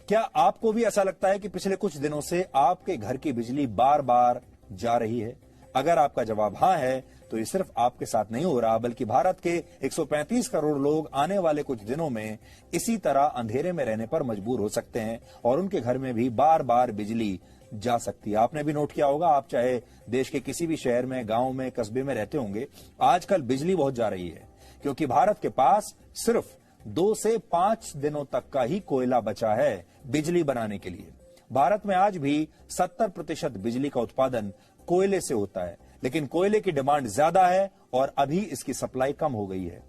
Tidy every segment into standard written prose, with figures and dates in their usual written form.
क्या आपको भी ऐसा लगता है कि पिछले कुछ दिनों से आपके घर की बिजली बार बार जा रही है? अगर आपका जवाब हां है तो ये सिर्फ आपके साथ नहीं हो रहा, बल्कि भारत के 135 करोड़ लोग आने वाले कुछ दिनों में इसी तरह अंधेरे में रहने पर मजबूर हो सकते हैं और उनके घर में भी बार बार बिजली जा सकती है। आपने भी नोट किया होगा, आप चाहे देश के किसी भी शहर में, गांव में, कस्बे में रहते होंगे, आजकल बिजली बहुत जा रही है क्योंकि भारत के पास सिर्फ 2 से 5 दिनों तक का ही कोयला बचा है बिजली बनाने के लिए। भारत में आज भी 70% बिजली का उत्पादन कोयले से होता है, लेकिन कोयले की डिमांड ज्यादा है और अभी इसकी सप्लाई कम हो गई है।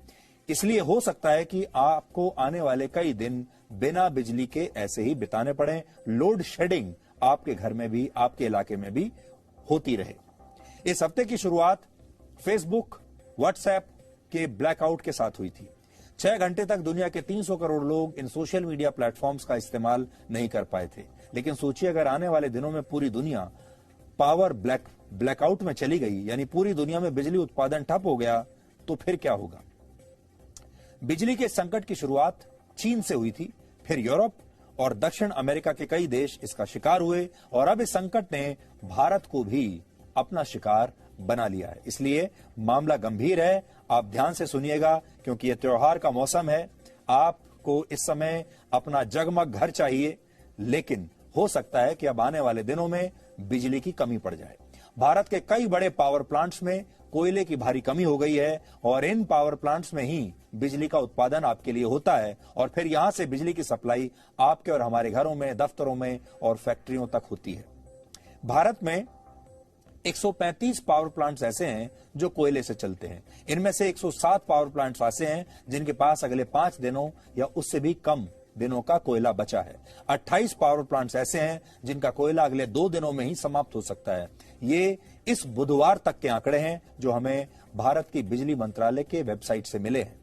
इसलिए हो सकता है कि आपको आने वाले कई दिन बिना बिजली के ऐसे ही बिताने पड़े। लोड शेडिंग आपके घर में भी, आपके इलाके में भी होती रहे। इस हफ्ते की शुरुआत फेसबुक, व्हाट्सएप के ब्लैकआउट के साथ हुई थी। 6 घंटे तक दुनिया के 300 करोड़ लोग इन सोशल मीडिया प्लेटफॉर्म्स का इस्तेमाल नहीं कर पाए थे। लेकिन सोचिए, अगर आने वाले दिनों में पूरी दुनिया पावर ब्लैकआउट में चली गई, यानी पूरी दुनिया में बिजली उत्पादन ठप हो गया, तो फिर क्या होगा? बिजली के संकट की शुरुआत चीन से हुई थी, फिर यूरोप और दक्षिण अमेरिका के कई देश इसका शिकार हुए और अब इस संकट ने भारत को भी अपना शिकार बना लिया है। इसलिए मामला गंभीर है। आप ध्यान से सुनिएगा क्योंकि यह त्योहार का मौसम है। आपको इस समय अपना जगमग घर चाहिए, लेकिन हो सकता है कि अब आने वाले दिनों में बिजली की कमी पड़ जाए। भारत के कई बड़े पावर प्लांट्स में कोयले की भारी कमी हो गई है और इन पावर प्लांट्स में ही बिजली का उत्पादन आपके लिए होता है और फिर यहां से बिजली की सप्लाई आपके और हमारे घरों में, दफ्तरों में और फैक्ट्रियों तक होती है। भारत में 135 पावर प्लांट्स ऐसे हैं जो कोयले से चलते हैं। इनमें से 107 पावर प्लांट्स ऐसे हैं जिनके पास अगले 5 दिनों या उससे भी कम दिनों का कोयला बचा है। 28 पावर प्लांट्स ऐसे हैं जिनका कोयला अगले 2 दिनों में ही समाप्त हो सकता है। ये इस बुधवार तक के आंकड़े हैं जो हमें भारत की बिजली मंत्रालय के वेबसाइट से मिले हैं।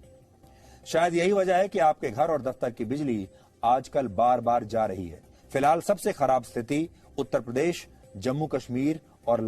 शायद यही वजह है कि आपके घर और दफ्तर की बिजली आजकल बार बार जा रही है। फिलहाल सबसे खराब स्थिति उत्तर प्रदेश, जम्मू कश्मीर और